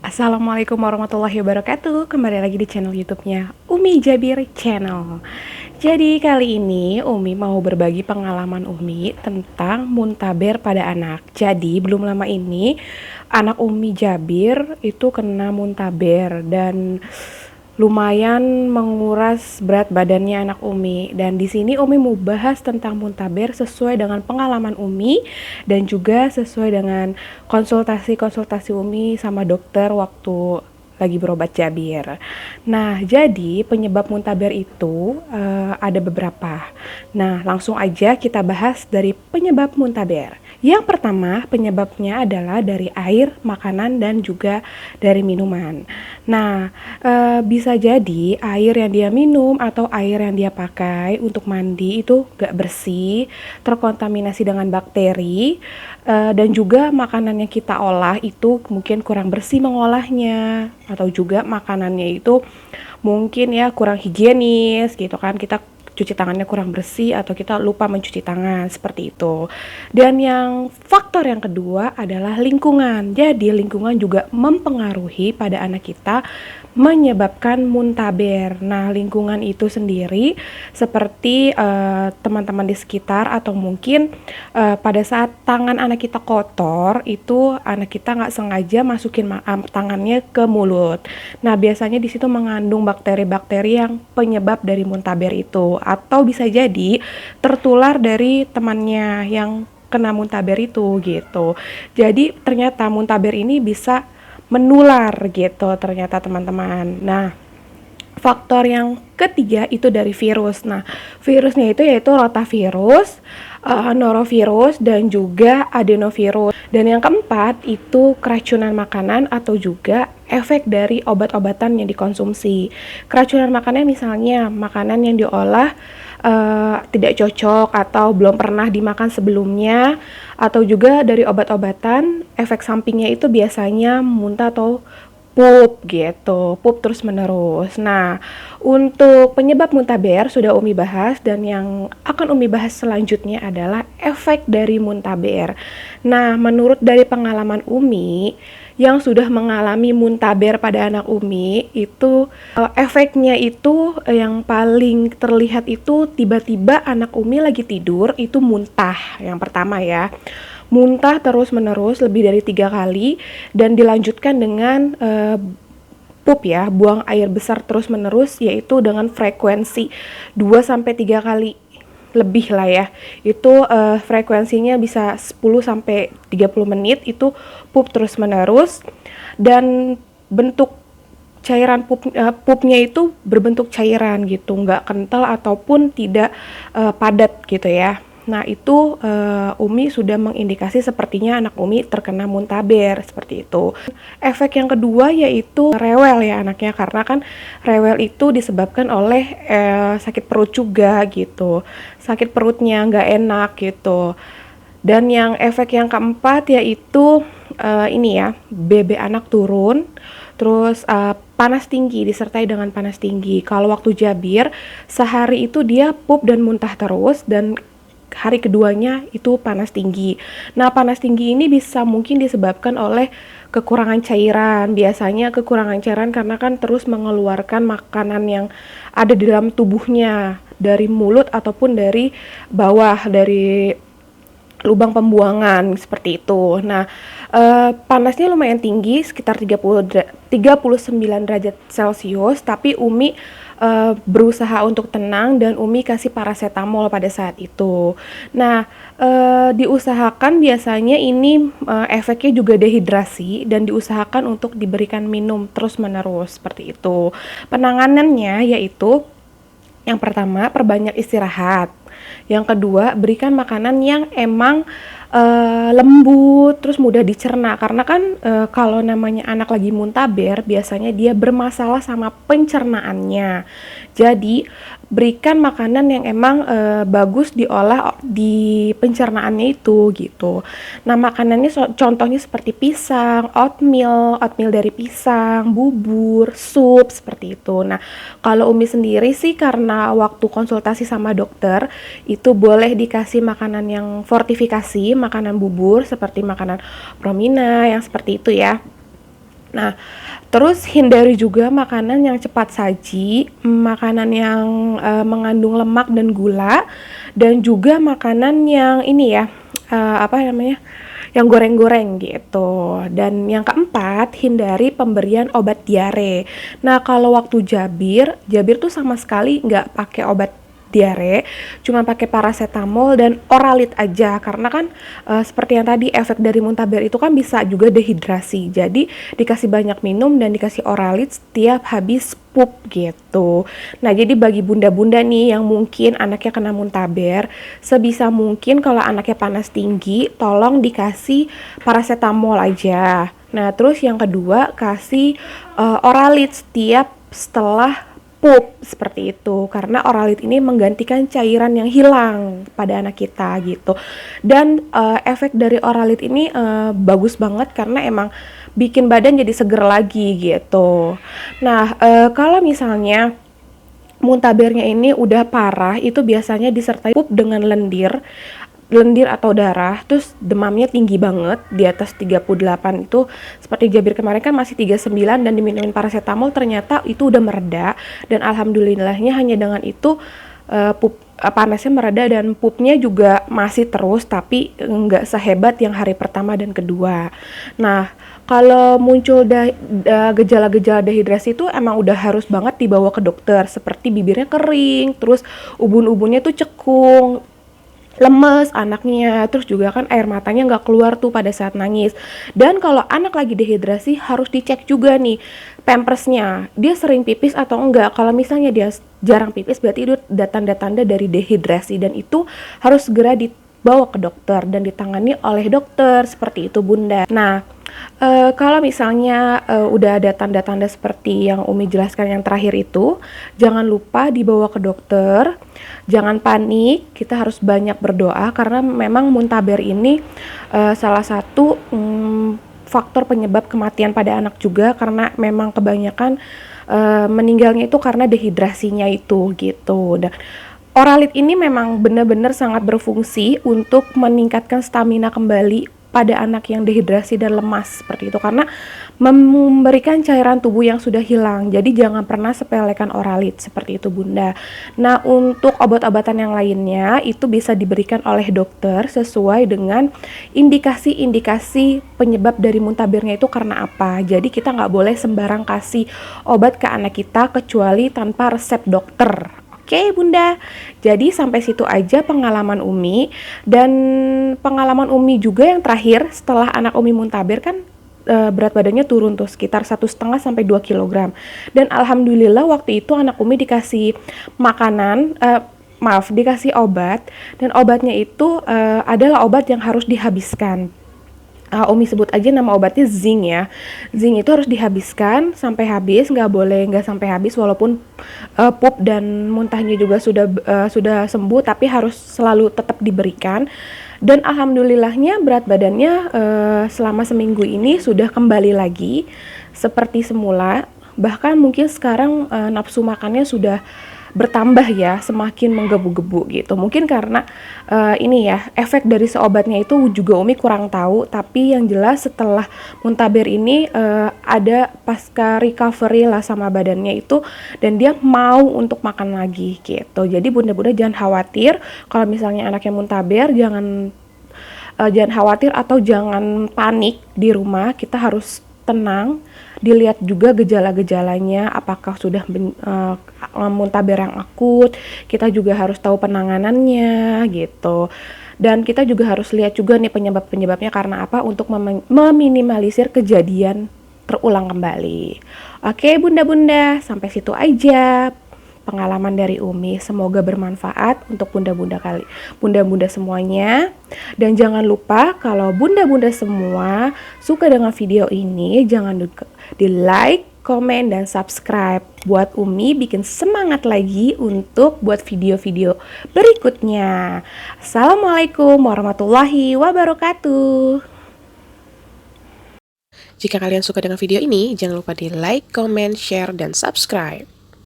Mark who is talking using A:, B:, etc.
A: Assalamualaikum warahmatullahi wabarakatuh. Kembali lagi di channel YouTube-nya Umi Jabir Channel. Jadi kali ini Umi mau berbagi pengalaman Umi tentang muntaber pada anak. Jadi belum lama ini anak Umi Jabir itu kena muntaber dan lumayan menguras berat badannya anak Umi. Dan di sini Umi mau bahas tentang muntaber sesuai dengan pengalaman Umi dan juga sesuai dengan konsultasi Umi sama dokter waktu lagi berobat Jabir. Nah, jadi penyebab muntaber itu ada beberapa. Nah, langsung aja kita bahas dari penyebab muntaber. Yang pertama, penyebabnya adalah dari air, makanan, dan juga dari minuman. Nah, bisa jadi air yang dia minum atau air yang dia pakai untuk mandi itu gak bersih, terkontaminasi dengan bakteri, dan juga makanan yang kita olah itu mungkin kurang bersih mengolahnya, atau juga makanannya itu mungkin ya kurang higienis gitu kan, kita cuci tangannya kurang bersih atau kita lupa mencuci tangan seperti itu. Dan yang faktor yang kedua adalah lingkungan. Jadi lingkungan juga mempengaruhi pada anak kita menyebabkan muntaber. Nah, lingkungan itu sendiri seperti teman-teman di sekitar atau mungkin pada saat tangan anak kita kotor itu anak kita nggak sengaja masukin tangannya ke mulut. Nah, biasanya di situ mengandung bakteri-bakteri yang penyebab dari muntaber itu, atau bisa jadi tertular dari temannya yang kena muntaber itu gitu. Jadi ternyata muntaber ini bisa menular gitu ternyata teman-teman. Nah, faktor yang ketiga itu dari virus. Nah, virusnya itu yaitu rotavirus, norovirus, dan juga adenovirus. Dan yang keempat itu keracunan makanan atau juga efek dari obat-obatan yang dikonsumsi. Keracunan makanan misalnya makanan yang diolah tidak cocok atau belum pernah dimakan sebelumnya, atau juga dari obat-obatan efek sampingnya itu biasanya muntah atau pup gitu, pup terus menerus. Nah, untuk penyebab muntaber sudah Umi bahas, dan yang akan Umi bahas selanjutnya adalah efek dari muntaber. Nah, menurut dari pengalaman Umi yang sudah mengalami muntaber pada anak Umi itu efeknya itu yang paling terlihat itu tiba-tiba anak Umi lagi tidur itu muntah. Yang pertama ya, muntah terus menerus lebih dari 3 kali dan dilanjutkan dengan pup ya, buang air besar terus menerus, yaitu dengan frekuensi 2-3 kali lebih lah ya. Itu frekuensinya bisa 10-30 menit itu pup terus menerus, dan bentuk cairan pupnya itu berbentuk cairan gitu, nggak kental ataupun tidak padat gitu ya. Nah, itu Umi sudah mengindikasi sepertinya anak Umi terkena muntaber seperti itu. Efek yang kedua yaitu rewel ya anaknya, karena kan rewel itu disebabkan oleh sakit perut juga gitu. Sakit perutnya nggak enak gitu. Dan yang efek yang keempat yaitu ini ya, BB anak turun, terus panas tinggi, disertai dengan panas tinggi. Kalau waktu Jabir, sehari itu dia pup dan muntah terus, dan hari keduanya itu panas tinggi. Nah, panas tinggi ini bisa mungkin disebabkan oleh kekurangan cairan. Biasanya kekurangan cairan karena kan terus mengeluarkan makanan yang ada di dalam tubuhnya dari mulut ataupun dari bawah, dari lubang pembuangan seperti itu. Nah, panasnya lumayan tinggi sekitar 39 derajat Celcius, tapi Umi berusaha untuk tenang dan Umi kasih paracetamol pada saat itu. Nah, diusahakan biasanya ini efeknya juga dehidrasi, dan diusahakan untuk diberikan minum terus-menerus seperti itu. Penanganannya yaitu yang pertama, perbanyak istirahat. Yang kedua, berikan makanan yang emang lembut, terus mudah dicerna. Karena kan kalau namanya anak lagi muntaber, biasanya dia bermasalah sama pencernaannya. Jadi, berikan makanan yang emang bagus diolah di pencernaannya itu gitu. Nah, makanannya contohnya seperti pisang, oatmeal dari pisang, bubur, sup, seperti itu. Nah, kalau Umi sendiri sih karena waktu konsultasi sama dokter itu boleh dikasih makanan yang fortifikasi, makanan bubur seperti makanan Promina yang seperti itu ya. Nah, terus hindari juga makanan yang cepat saji, makanan yang mengandung lemak dan gula, dan juga makanan yang ini ya, apa namanya, yang goreng-goreng gitu. Dan yang keempat, hindari pemberian obat diare. Nah, kalau waktu Jabir tuh sama sekali nggak pakai obat diare, cuma pakai paracetamol dan Oralit aja karena kan seperti yang tadi efek dari Muntaber itu kan bisa juga dehidrasi. Jadi dikasih banyak minum dan dikasih Oralit setiap habis pup gitu. Nah, jadi bagi bunda-bunda nih yang mungkin anaknya kena Muntaber, sebisa mungkin kalau anaknya panas tinggi, tolong dikasih paracetamol aja. Nah, terus yang kedua kasih Oralit setiap setelah pup seperti itu karena Oralit ini menggantikan cairan yang hilang pada anak kita gitu. Dan efek dari Oralit ini bagus banget karena emang bikin badan jadi seger lagi gitu. Nah, kalau misalnya muntabernya ini udah parah, itu biasanya disertai pup dengan lendir atau darah, terus demamnya tinggi banget di atas 38 itu seperti Jabir kemarin kan masih 39 dan diminumin paracetamol ternyata itu udah mereda dan alhamdulillahnya hanya dengan itu panasnya mereda dan pupnya juga masih terus tapi nggak sehebat yang hari pertama dan kedua. Nah, kalau muncul gejala-gejala dehidrasi itu emang udah harus banget dibawa ke dokter seperti bibirnya kering, terus ubun-ubunnya tuh cekung, lemes anaknya, terus juga kan air matanya nggak keluar tuh pada saat nangis. Dan kalau anak lagi dehidrasi harus dicek juga nih pampersnya, dia sering pipis atau enggak. Kalau misalnya dia jarang pipis berarti itu tanda-tanda dari dehidrasi dan itu harus segera dibawa ke dokter dan ditangani oleh dokter seperti itu bunda. Nah, kalau misalnya udah ada tanda-tanda seperti yang Umi jelaskan yang terakhir itu, jangan lupa dibawa ke dokter. Jangan panik, kita harus banyak berdoa karena memang muntaber ini salah satu faktor penyebab kematian pada anak juga karena memang kebanyakan meninggalnya itu karena dehidrasinya itu gitu. Dan Oralit ini memang benar-benar sangat berfungsi untuk meningkatkan stamina kembali pada anak yang dehidrasi dan lemas seperti itu karena memberikan cairan tubuh yang sudah hilang. Jadi jangan pernah sepelekan Oralit seperti itu bunda. Nah, untuk obat-obatan yang lainnya itu bisa diberikan oleh dokter sesuai dengan indikasi-indikasi penyebab dari muntabernya itu karena apa. Jadi kita nggak boleh sembarang kasih obat ke anak kita kecuali tanpa resep dokter. Oke bunda, jadi sampai situ aja pengalaman Umi. Dan pengalaman Umi juga yang terakhir setelah anak Umi muntaber kan berat badannya turun tuh sekitar 1,5 sampai 2 kilogram. Dan alhamdulillah waktu itu anak Umi dikasih makanan, dikasih obat. Dan obatnya itu adalah obat yang harus dihabiskan. Umi sebut aja nama obatnya zinc ya. Zinc itu harus dihabiskan sampai habis, nggak boleh nggak sampai habis walaupun pup dan muntahnya juga sudah sembuh, tapi harus selalu tetap diberikan. Dan alhamdulillahnya berat badannya selama seminggu ini sudah kembali lagi seperti semula. Bahkan mungkin sekarang nafsu makannya sudah bertambah ya, semakin menggebu-gebu gitu. Mungkin karena ini ya, efek dari seobatnya itu juga Umi kurang tahu, tapi yang jelas setelah muntaber ini ada pasca recovery lah sama badannya itu dan dia mau untuk makan lagi gitu. Jadi bunda-bunda jangan khawatir kalau misalnya anaknya muntaber, jangan khawatir atau jangan panik di rumah. Kita harus tenang, dilihat juga gejala-gejalanya apakah sudah muntaber yang akut. Kita juga harus tahu penanganannya gitu. Dan kita juga harus lihat juga nih penyebabnya karena apa untuk meminimalisir kejadian terulang kembali. Oke bunda-bunda, sampai situ aja pengalaman dari Umi. Semoga bermanfaat untuk bunda-bunda semuanya. Dan jangan lupa kalau bunda-bunda semua suka dengan video ini, jangan lupa di like, komen, dan subscribe buat Umi bikin semangat lagi untuk buat video-video berikutnya. Assalamualaikum warahmatullahi wabarakatuh.
B: Jika kalian suka dengan video ini, jangan lupa di like, comment, share, dan subscribe.